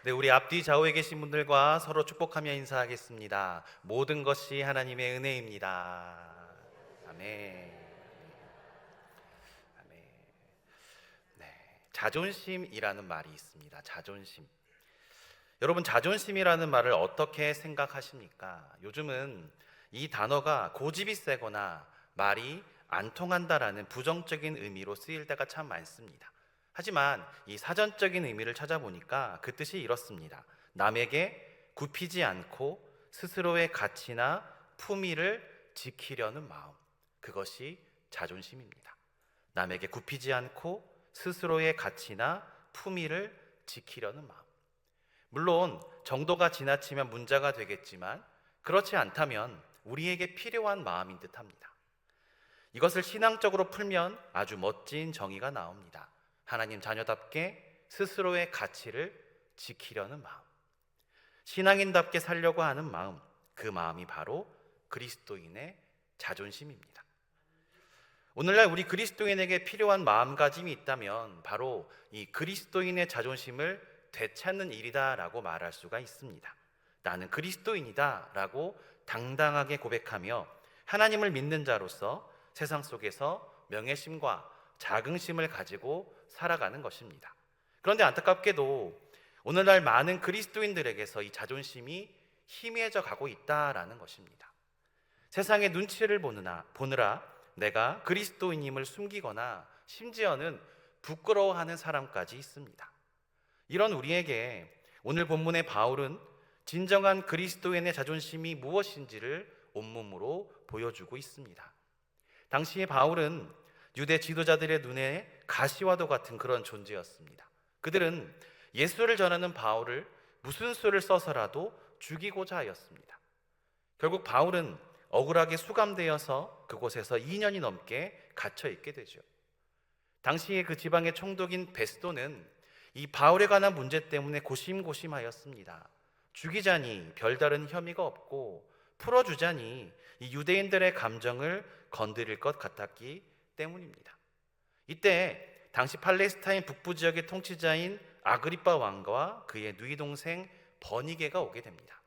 네, 우리 앞뒤 좌우에 계신 분들과 서로 축복하며 인사하겠습니다. 모든 것이 하나님의 은혜입니다. 아멘. 아멘. 네, 자존심이라는 말이 있습니다. 자존심. 여러분, 자존심이라는 말을 어떻게 생각하십니까? 요즘은 이 단어가 고집이 세거나 말이 안 통한다라는 부정적인 의미로 쓰일 때가 참 많습니다. 하지만 이 사전적인 의미를 찾아보니까 그 뜻이 이렇습니다. 남에게 굽히지 않고 스스로의 가치나 품위를 지키려는 마음, 그것이 자존심입니다. 남에게 굽히지 않고 스스로의 가치나 품위를 지키려는 마음. 물론 정도가 지나치면 문제가 되겠지만 그렇지 않다면 우리에게 필요한 마음인 듯합니다. 이것을 신앙적으로 풀면 아주 멋진 정의가 나옵니다. 하나님 자녀답게 스스로의 가치를 지키려는 마음, 신앙인답게 살려고 하는 마음, 그 마음이 바로 그리스도인의 자존심입니다. 오늘날 우리 그리스도인에게 필요한 마음가짐이 있다면 바로 이 그리스도인의 자존심을 되찾는 일이다라고 말할 수가 있습니다. 나는 그리스도인이다 라고 당당하게 고백하며 하나님을 믿는 자로서 세상 속에서 명예심과 자긍심을 가지고 살아가는 것입니다. 그런데 안타깝게도 오늘날 많은 그리스도인들에게서 이 자존심이 희미해져 가고 있다라는 것입니다. 세상의 눈치를 보느라 내가 그리스도인임을 숨기거나 심지어는 부끄러워하는 사람까지 있습니다. 이런 우리에게 오늘 본문의 바울은 진정한 그리스도인의 자존심이 무엇인지를 온몸으로 보여주고 있습니다. 당시의 바울은 유대 지도자들의 눈에 가시와도 같은 그런 존재였습니다. 그들은 예수를 전하는 바울을 무슨 수를 써서라도 죽이고자 하였습니다. 결국 바울은 억울하게 수감되어서 그곳에서 2년이 넘게 갇혀 있게 되죠. 당시에 그 지방의 총독인 베스도는 이 바울에 관한 문제 때문에 고심고심하였습니다. 죽이자니 별다른 혐의가 없고 풀어주자니 이 유대인들의 감정을 건드릴 것 같았기 때문입니다. 이때 당시 팔레스타인 북부 지역의 통치자인 아그리빠 왕과 그의 누이 동생 버니게가 오게 됩니다.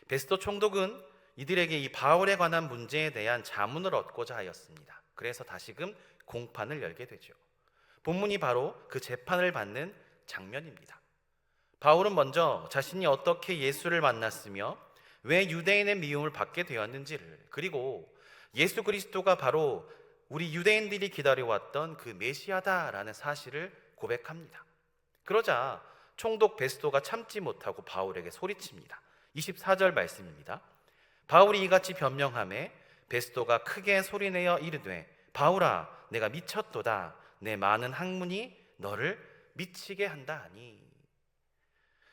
베스도 총독은 이들에게 이 바울에 관한 문제에 대한 자문을 얻고자 하였습니다. 그래서 다시금 공판을 열게 되죠. 본문이 바로 그 재판을 받는 장면입니다. 바울은 먼저 자신이 어떻게 예수를 만났으며 왜 유대인의 미움을 받게 되었는지를, 그리고 예수 그리스도가 바로 우리 유대인들이 기다려왔던 그 메시아다라는 사실을 고백합니다. 그러자 총독 베스도가 참지 못하고 바울에게 소리칩니다. 24절 말씀입니다. 바울이 이같이 변명하매 베스도가 크게 소리내어 이르되 바울아 내가 미쳤도다. 내 많은 학문이 너를 미치게 한다 하니.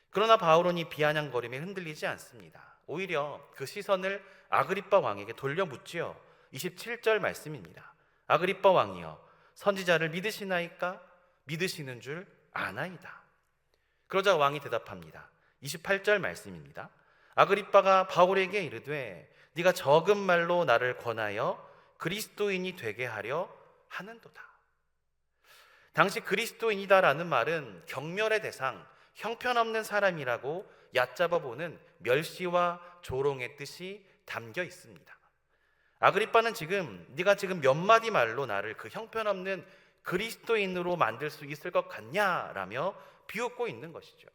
그러나 바울은 이 비아냥거림에 흔들리지 않습니다. 오히려 그 시선을 아그리빠 왕에게 돌려묻지요. 27절 말씀입니다. 아그리빠 왕이여 선지자를 믿으시나이까? 믿으시는 줄 아나이다. 그러자 왕이 대답합니다. 28절 말씀입니다. 아그리빠가 바울에게 이르되 네가 적은 말로 나를 권하여 그리스도인이 되게 하려 하는도다. 당시 그리스도인이다라는 말은 경멸의 대상, 형편없는 사람이라고 얕잡아보는 멸시와 조롱의 뜻이 담겨 있습니다. 아그리빠는 네가 지금 몇 마디 말로 나를 그 형편없는 그리스도인으로 만들 수 있을 것 같냐라며 비웃고 있는 것이죠.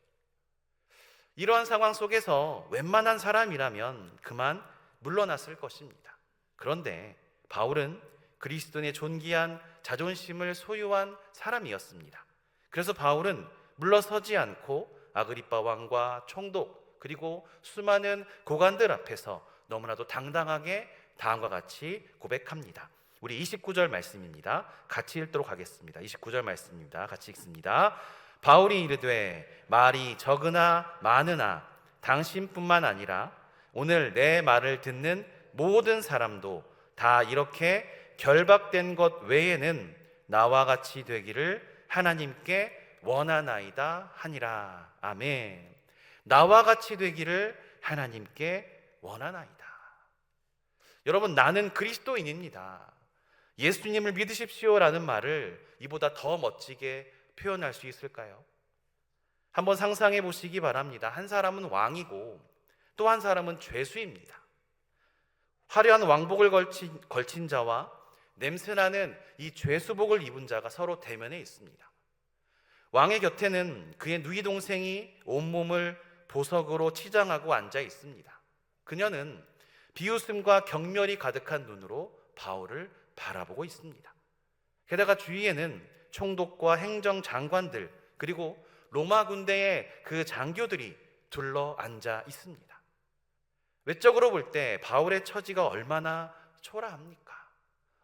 이러한 상황 속에서 웬만한 사람이라면 그만 물러났을 것입니다. 그런데 바울은 그리스도인의 존귀한 자존심을 소유한 사람이었습니다. 그래서 바울은 물러서지 않고 아그리빠 왕과 총독 그리고 수많은 고관들 앞에서 너무나도 당당하게 다음과 같이 고백합니다. 우리 29절 말씀입니다. 같이 읽도록 하겠습니다. 29절 말씀입니다. 같이 읽습니다. 바울이 이르되 말이 적으나 많으나 당신뿐만 아니라 오늘 내 말을 듣는 모든 사람도 다 이렇게 결박된 것 외에는 나와 같이 되기를 하나님께 원하나이다 하니라. 아멘. 나와 같이 되기를 하나님께 원하나이다. 여러분, 나는 그리스도인입니다. 예수님을 믿으십시오라는 말을 이보다 더 멋지게 표현할 수 있을까요? 한번 상상해 보시기 바랍니다. 한 사람은 왕이고 또 한 사람은 죄수입니다. 화려한 왕복을 걸친 자와 냄새나는 이 죄수복을 입은 자가 서로 대면에 있습니다. 왕의 곁에는 그의 누이 동생이 온몸을 보석으로 치장하고 앉아 있습니다. 그녀는 비웃음과 경멸이 가득한 눈으로 바울을 바라보고 있습니다. 게다가 주위에는 총독과 행정장관들 그리고 로마 군대의 그 장교들이 둘러 앉아 있습니다. 외적으로 볼 때 바울의 처지가 얼마나 초라합니까?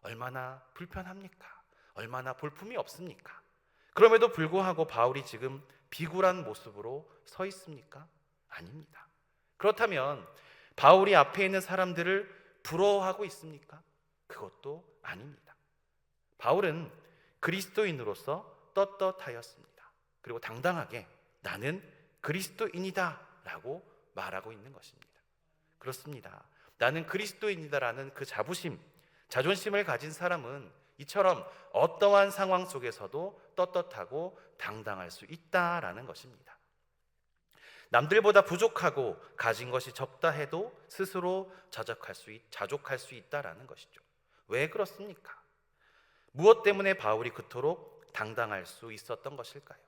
얼마나 불편합니까? 얼마나 볼품이 없습니까? 그럼에도 불구하고 바울이 지금 비굴한 모습으로 서 있습니까? 아닙니다. 그렇다면 바울이 앞에 있는 사람들을 부러워하고 있습니까? 그것도 아닙니다. 바울은 그리스도인으로서 떳떳하였습니다. 그리고 당당하게 나는 그리스도인이다 라고 말하고 있는 것입니다. 그렇습니다. 나는 그리스도인이다라는 그 자부심, 자존심을 가진 사람은 이처럼 어떠한 상황 속에서도 떳떳하고 당당할 수 있다라는 것입니다. 남들보다 부족하고 가진 것이 적다 해도 스스로 자족할 수 있다라는 것이죠. 왜 그렇습니까? 무엇 때문에 바울이 그토록 당당할 수 있었던 것일까요?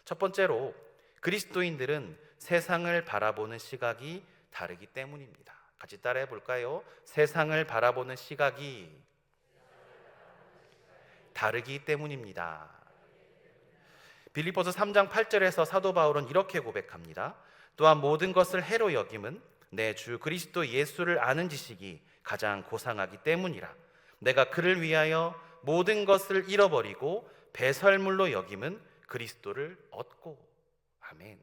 첫 번째로 그리스도인들은 세상을 바라보는 시각이 다르기 때문입니다. 같이 따라해 볼까요? 세상을 바라보는 시각이 다르기 때문입니다. 빌립보서 3장 8절에서 사도 바울은 이렇게 고백합니다. 또한 모든 것을 해로 여김은 내 주 그리스도 예수를 아는 지식이 가장 고상하기 때문이라. 내가 그를 위하여 모든 것을 잃어버리고 배설물로 여김은 그리스도를 얻고. 아멘.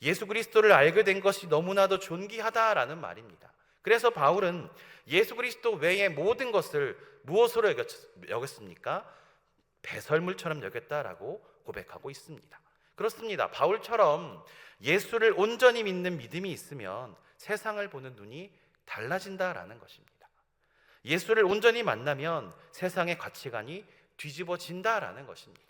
예수 그리스도를 알게 된 것이 너무나도 존귀하다라는 말입니다. 그래서 바울은 예수 그리스도 외의 모든 것을 무엇으로 여겼습니까? 배설물처럼 여겼다라고 고백하고 있습니다. 그렇습니다. 바울처럼 예수를 온전히 믿는 믿음이 있으면 세상을 보는 눈이 달라진다라는 것입니다. 예수를 온전히 만나면 세상의 가치관이 뒤집어진다라는 것입니다.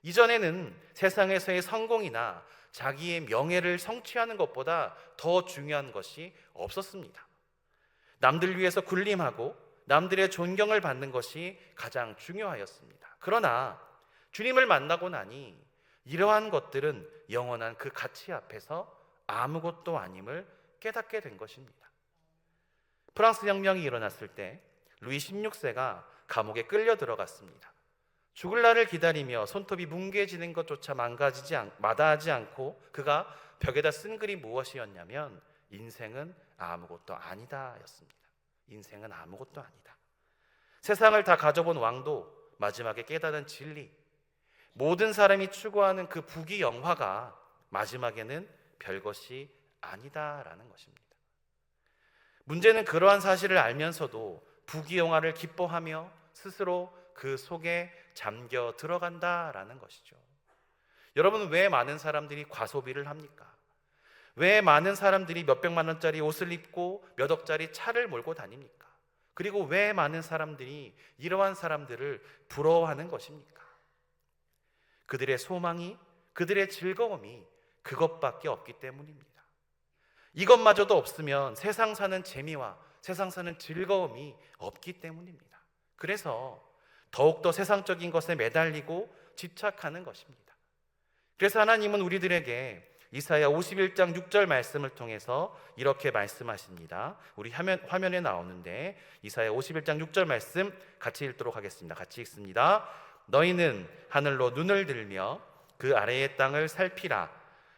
이전에는 세상에서의 성공이나 자기의 명예를 성취하는 것보다 더 중요한 것이 없었습니다. 남들 위해서 군림하고 남들의 존경을 받는 것이 가장 중요하였습니다. 그러나 주님을 만나고 나니 이러한 것들은 영원한 그 가치 앞에서 아무것도 아님을 깨닫게 된 것입니다. 프랑스 혁명이 일어났을 때 루이 16세가 감옥에 끌려 들어갔습니다. 죽을 날을 기다리며 손톱이 뭉개지는 것조차 마다하지 않고 그가 벽에다 쓴 글이 무엇이었냐면 인생은 아무것도 아니다 였습니다. 인생은 아무것도 아니다. 세상을 다 가져본 왕도 마지막에 깨닫은 진리, 모든 사람이 추구하는 그 부귀영화가 마지막에는 별것이 아니다라는 것입니다. 문제는 그러한 사실을 알면서도 부귀영화를 기뻐하며 스스로 그 속에 잠겨 들어간다라는 것이죠. 여러분, 왜 많은 사람들이 과소비를 합니까? 왜 많은 사람들이 몇백만 원짜리 옷을 입고 몇 억짜리 차를 몰고 다닙니까? 그리고 왜 많은 사람들이 이러한 사람들을 부러워하는 것입니까? 그들의 소망이, 그들의 즐거움이 그것밖에 없기 때문입니다. 이것마저도 없으면 세상 사는 재미와 세상 사는 즐거움이 없기 때문입니다. 그래서 더욱더 세상적인 것에 매달리고 집착하는 것입니다. 그래서 하나님은 우리들에게 이사야 51장 6절 말씀을 통해서 이렇게 말씀하십니다. 우리 화면에 나오는데 이사야 51장 6절 말씀 같이 읽도록 하겠습니다. 같이 읽습니다. 너희는 하늘로 눈을 들며 그 아래의 땅을 살피라.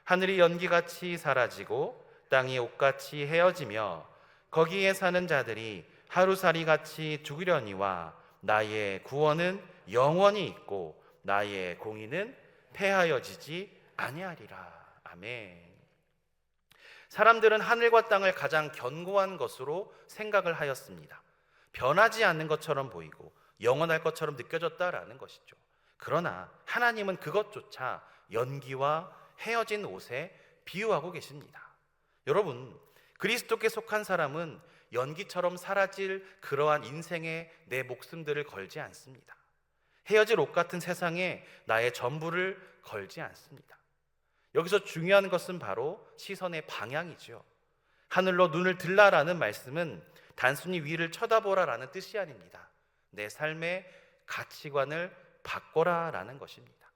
하늘이 연기같이 사라지고 땅이 옷같이 헤어지며 거기에 사는 자들이 하루살이같이 죽으려니와 나의 구원은 영원히 있고 나의 공의는 패하여지지 아니하리라. 아멘. 사람들은 하늘과 땅을 가장 견고한 것으로 생각을 하였습니다. 변하지 않는 것처럼 보이고 영원할 것처럼 느껴졌다라는 것이죠. 그러나 하나님은 그것조차 연기와 헤어진 옷에 비유하고 계십니다. 여러분, 그리스도께 속한 사람은 연기처럼 사라질 그러한 인생에 내 목숨들을 걸지 않습니다. 헤어질 옷 같은 세상에 나의 전부를 걸지 않습니다. 여기서 중요한 것은 바로 시선의 방향이죠. 하늘로 눈을 들라라는 말씀은 단순히 위를 쳐다보라라는 뜻이 아닙니다. 내 삶의 가치관을 바꿔라라는 것입니다.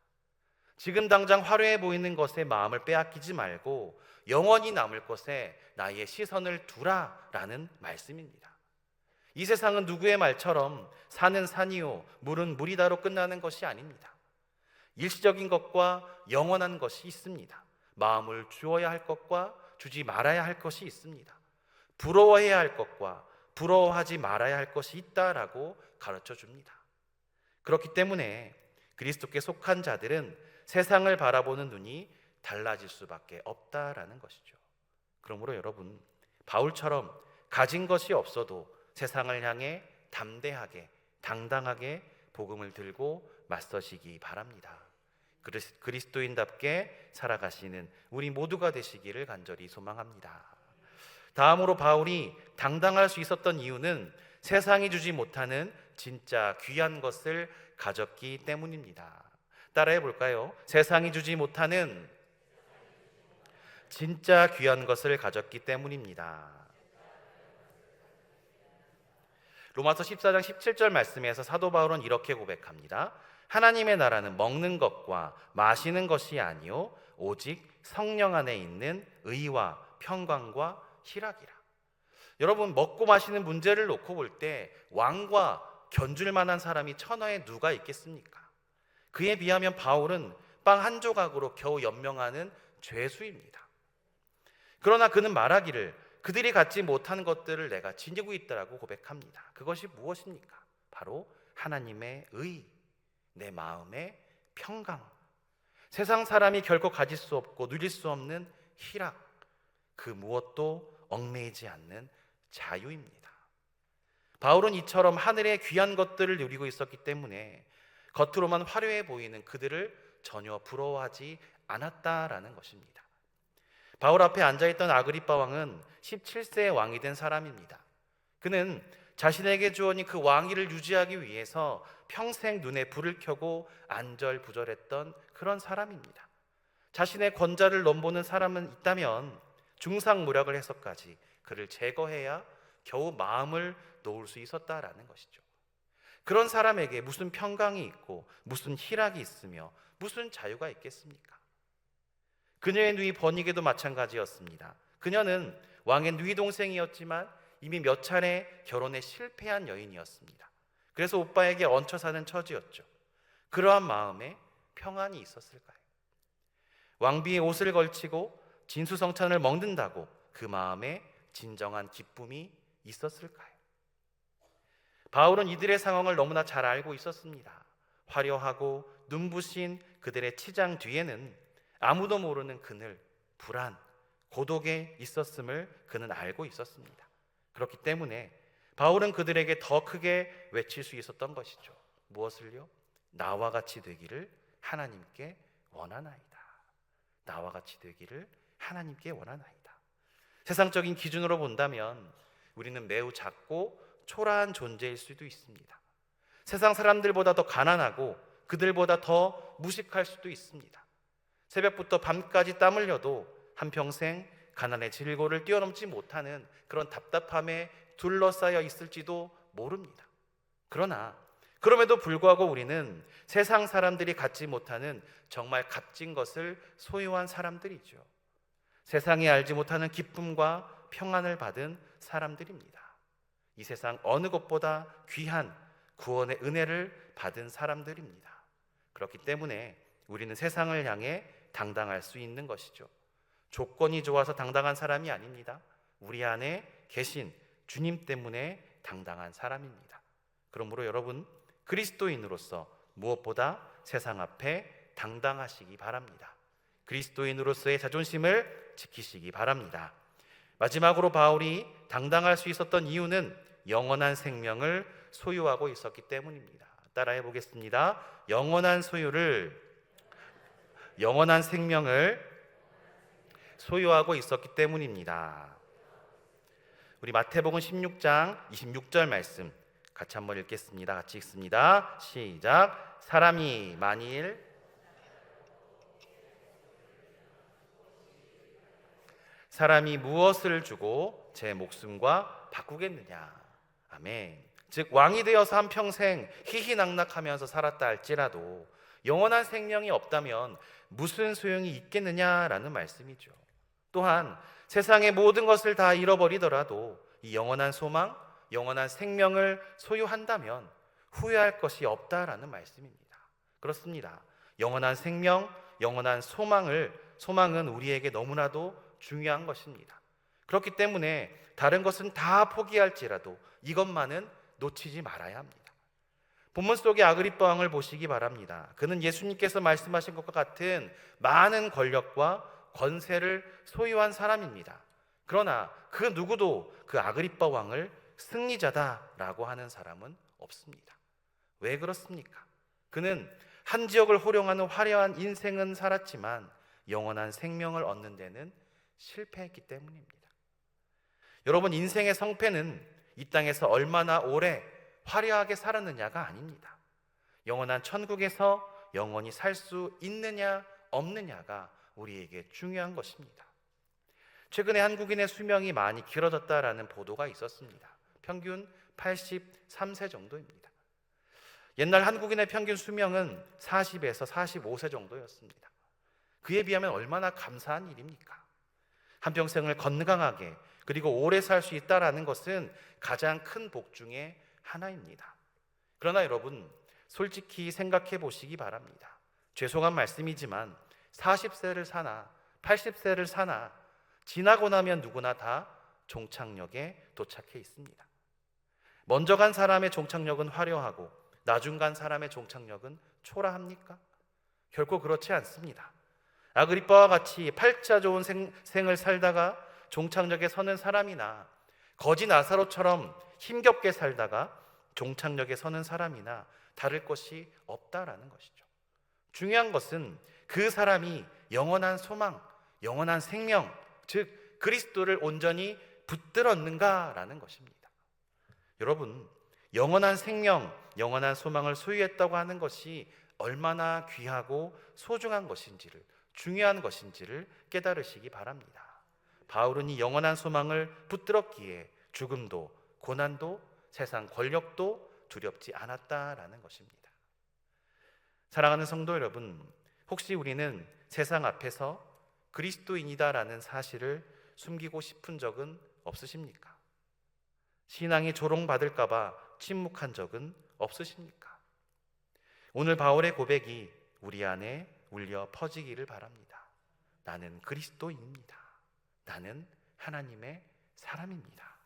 지금 당장 화려해 보이는 것에 마음을 빼앗기지 말고 영원히 남을 것에 나의 시선을 두라라는 말씀입니다. 이 세상은 누구의 말처럼 산은 산이요 물은 물이다로 끝나는 것이 아닙니다. 일시적인 것과 영원한 것이 있습니다. 마음을 주어야 할 것과 주지 말아야 할 것이 있습니다. 부러워해야 할 것과 부러워하지 말아야 할 것이 있다라고 가르쳐 줍니다. 그렇기 때문에 그리스도께 속한 자들은 세상을 바라보는 눈이 달라질 수밖에 없다라는 것이죠. 그러므로 여러분, 바울처럼 가진 것이 없어도 세상을 향해 담대하게 당당하게 복음을 들고 맞서시기 바랍니다. 그리스도인답게 살아가시는 우리 모두가 되시기를 간절히 소망합니다. 다음으로 바울이 당당할 수 있었던 이유는 세상이 주지 못하는 진짜 귀한 것을 가졌기 때문입니다. 따라해 볼까요? 세상이 주지 못하는 진짜 귀한 것을 가졌기 때문입니다. 로마서 14장 17절 말씀에서 사도 바울은 이렇게 고백합니다. 하나님의 나라는 먹는 것과 마시는 것이 아니요 오직 성령 안에 있는 의와 평강과 희락이라. 여러분, 먹고 마시는 문제를 놓고 볼 때 왕과 견줄 만한 사람이 천하에 누가 있겠습니까? 그에 비하면 바울은 빵 한 조각으로 겨우 연명하는 죄수입니다. 그러나 그는 말하기를 그들이 갖지 못한 것들을 내가 지니고 있다라고 고백합니다. 그것이 무엇입니까? 바로 하나님의 의, 내 마음의 평강, 세상 사람이 결코 가질 수 없고 누릴 수 없는 희락, 그 무엇도 얽매이지 않는 자유입니다. 바울은 이처럼 하늘의 귀한 것들을 누리고 있었기 때문에 겉으로만 화려해 보이는 그들을 전혀 부러워하지 않았다라는 것입니다. 바울 앞에 앉아있던 아그리빠 왕은 17세의 왕이 된 사람입니다. 그는 자신에게 주어진 그 왕위를 유지하기 위해서 평생 눈에 불을 켜고 안절부절했던 그런 사람입니다. 자신의 권좌를 넘보는 사람은 있다면 중상모략을 해서까지 그를 제거해야 겨우 마음을 놓을 수 있었다라는 것이죠. 그런 사람에게 무슨 평강이 있고 무슨 희락이 있으며 무슨 자유가 있겠습니까? 그녀의 누이 버니게도 마찬가지였습니다. 그녀는 왕의 누이 동생이었지만 이미 몇 차례 결혼에 실패한 여인이었습니다. 그래서 오빠에게 얹혀 사는 처지였죠. 그러한 마음에 평안이 있었을까요? 왕비의 옷을 걸치고 진수성찬을 먹는다고 그 마음에 진정한 기쁨이 있었을까요? 바울은 이들의 상황을 너무나 잘 알고 있었습니다. 화려하고 눈부신 그들의 치장 뒤에는 아무도 모르는 그늘, 불안, 고독에 있었음을 그는 알고 있었습니다. 그렇기 때문에 바울은 그들에게 더 크게 외칠 수 있었던 것이죠. 무엇을요? 나와 같이 되기를 하나님께 원하나이다. 나와 같이 되기를 하나님께 원하나이다. 세상적인 기준으로 본다면 우리는 매우 작고 초라한 존재일 수도 있습니다. 세상 사람들보다 더 가난하고 그들보다 더 무식할 수도 있습니다. 새벽부터 밤까지 땀 흘려도 한평생 가난의 질고를 뛰어넘지 못하는 그런 답답함에 둘러싸여 있을지도 모릅니다. 그러나 그럼에도 불구하고 우리는 세상 사람들이 갖지 못하는 정말 값진 것을 소유한 사람들이죠. 세상이 알지 못하는 기쁨과 평안을 받은 사람들입니다. 이 세상 어느 것보다 귀한 구원의 은혜를 받은 사람들입니다. 그렇기 때문에 우리는 세상을 향해 당당할 수 있는 것이죠. 조건이 좋아서 당당한 사람이 아닙니다. 우리 안에 계신 주님 때문에 당당한 사람입니다. 그러므로 여러분, 그리스도인으로서 무엇보다 세상 앞에 당당하시기 바랍니다. 그리스도인으로서의 자존심을 지키시기 바랍니다. 마지막으로 바울이 당당할 수 있었던 이유는 영원한 생명을 소유하고 있었기 때문입니다. 따라해 보겠습니다. 영원한 생명을 소유하고 있었기 때문입니다. 우리 마태복음 16장 26절 말씀 같이 한번 읽겠습니다. 같이 읽습니다. 시작. 사람이 만일 사람이 무엇을 주고 제 목숨과 바꾸겠느냐. 아멘. 즉 왕이 되어서 한평생 희희낙낙하면서 살았다 할지라도 영원한 생명이 없다면 무슨 소용이 있겠느냐라는 말씀이죠. 또한 세상의 모든 것을 다 잃어버리더라도 이 영원한 소망, 영원한 생명을 소유한다면 후회할 것이 없다라는 말씀입니다. 그렇습니다. 영원한 생명, 영원한 소망은 우리에게 너무나도 중요한 것입니다. 그렇기 때문에 다른 것은 다 포기할지라도 이것만은 놓치지 말아야 합니다. 본문 속의 아그리빠 왕을 보시기 바랍니다. 그는 예수님께서 말씀하신 것과 같은 많은 권력과 권세를 소유한 사람입니다. 그러나 그 누구도 그 아그리빠 왕을 승리자다라고 하는 사람은 없습니다. 왜 그렇습니까? 그는 한 지역을 호령하는 화려한 인생은 살았지만 영원한 생명을 얻는 데는 실패했기 때문입니다. 여러분, 인생의 성패는 이 땅에서 얼마나 오래 화려하게 살았느냐가 아닙니다. 영원한 천국에서 영원히 살 수 있느냐 없느냐가 우리에게 중요한 것입니다. 최근에 한국인의 수명이 많이 길어졌다라는 보도가 있었습니다. 평균 83세 정도입니다. 옛날 한국인의 평균 수명은 40에서 45세 정도였습니다. 그에 비하면 얼마나 감사한 일입니까? 한평생을 건강하게 그리고 오래 살 수 있다는 것은 가장 큰 복 중에 하나입니다. 그러나 여러분, 솔직히 생각해 보시기 바랍니다. 죄송한 말씀이지만 40세를 사나 80세를 사나 지나고 나면 누구나 다 종착역에 도착해 있습니다. 먼저 간 사람의 종착역은 화려하고 나중 간 사람의 종착역은 초라합니까? 결코 그렇지 않습니다. 아그리빠와 같이 팔자 좋은 생을 살다가 종착역에 서는 사람이나 거지 나사로처럼 힘겹게 살다가 종착역에 서는 사람이나 다를 것이 없다라는 것이죠. 중요한 것은 그 사람이 영원한 소망, 영원한 생명, 즉 그리스도를 온전히 붙들었는가라는 것입니다. 여러분, 영원한 생명, 영원한 소망을 소유했다고 하는 것이 얼마나 귀하고 소중한 것인지를, 중요한 것인지를 깨달으시기 바랍니다. 바울은 이 영원한 소망을 붙들었기에 죽음도 고난도 세상 권력도 두렵지 않았다라는 것입니다. 사랑하는 성도 여러분, 혹시 우리는 세상 앞에서 그리스도인이다라는 사실을 숨기고 싶은 적은 없으십니까? 신앙이 조롱받을까 봐 침묵한 적은 없으십니까? 오늘 바울의 고백이 우리 안에 울려 퍼지기를 바랍니다. 나는 그리스도인입니다. 나는 하나님의 사람입니다.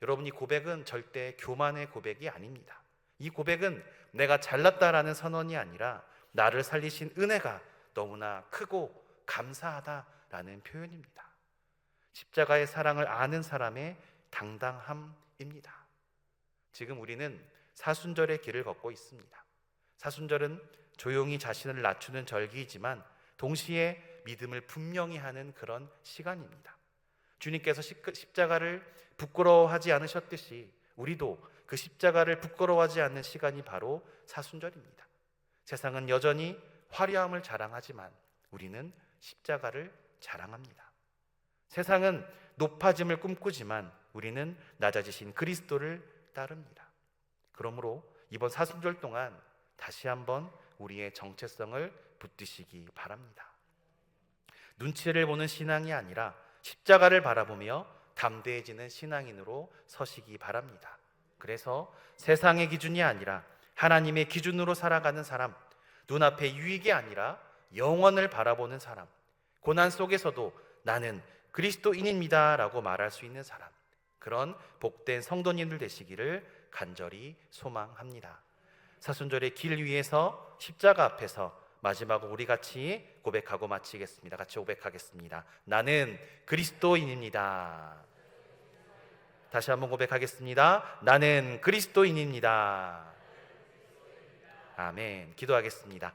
여러분, 이 고백은 절대 교만의 고백이 아닙니다. 이 고백은 내가 잘났다라는 선언이 아니라 나를 살리신 은혜가 너무나 크고 감사하다라는 표현입니다. 십자가의 사랑을 아는 사람의 당당함입니다. 지금 우리는 사순절의 길을 걷고 있습니다. 사순절은 조용히 자신을 낮추는 절기이지만 동시에 믿음을 분명히 하는 그런 시간입니다. 주님께서 십자가를 부끄러워하지 않으셨듯이 우리도 그 십자가를 부끄러워하지 않는 시간이 바로 사순절입니다. 세상은 여전히 화려함을 자랑하지만 우리는 십자가를 자랑합니다. 세상은 높아짐을 꿈꾸지만 우리는 낮아지신 그리스도를 따릅니다. 그러므로 이번 사순절 동안 다시 한번 우리의 정체성을 붙드시기 바랍니다. 눈치를 보는 신앙이 아니라 십자가를 바라보며 담대해지는 신앙인으로 서시기 바랍니다. 그래서 세상의 기준이 아니라 하나님의 기준으로 살아가는 사람, 눈앞의 유익이 아니라 영원을 바라보는 사람, 고난 속에서도 나는 그리스도인입니다 라고 말할 수 있는 사람, 그런 복된 성도님들 되시기를 간절히 소망합니다. 사순절의 길 위에서 십자가 앞에서 마지막으로 우리 같이 고백하고 마치겠습니다. 같이 고백하겠습니다. 나는 그리스도인입니다. 다시 한번 고백하겠습니다. 나는 그리스도인입니다. 아멘. 기도하겠습니다.